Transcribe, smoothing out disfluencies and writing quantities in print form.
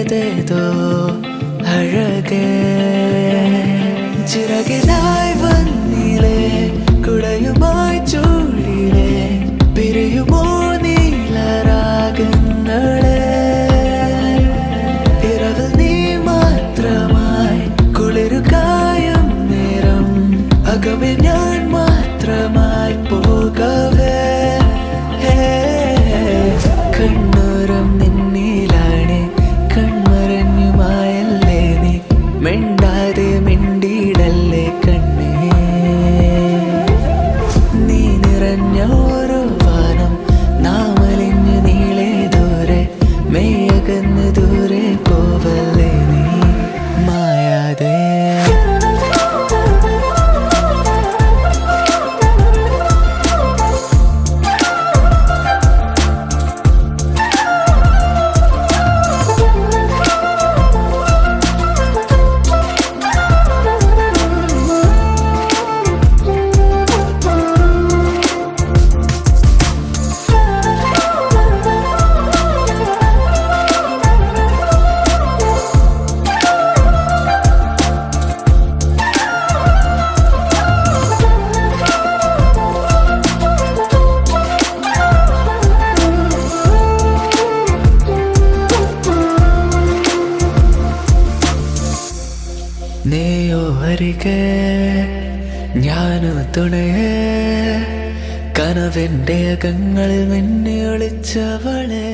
ഏതേതോ അഴകേ ചിറകിലായി വന്നിലേ കുടയുമായി ചൂടിലേ പിരിയുമോ നീലരാഗങ്ങളെ ഇരവിൽ നീ മാത്രമായി കുളിരുകായും നേരം അകമേ ഞാൻ മാത്രമായി പോകവേ കണ്ണൂരം നിന്നിലാണ് കൺമറഞ്ഞുമായല്ലേ നീ മിണ്ടാതെ മിണ്ടിയിടല്ലേ കണ്ണേ നീ നിറഞ്ഞ ഓരോ വാനം നാമലിഞ്ഞു നീളെ ദൂരെ മെയ്യകന്ന് ദൂരെ പോവല്ലേ നീ മായാതെ നീയോ അരികെ ഞാനോ തുണയേ കനവിൻ്റെ അകങ്ങളിൽ മിന്നി ഒളിച്ചവളെ.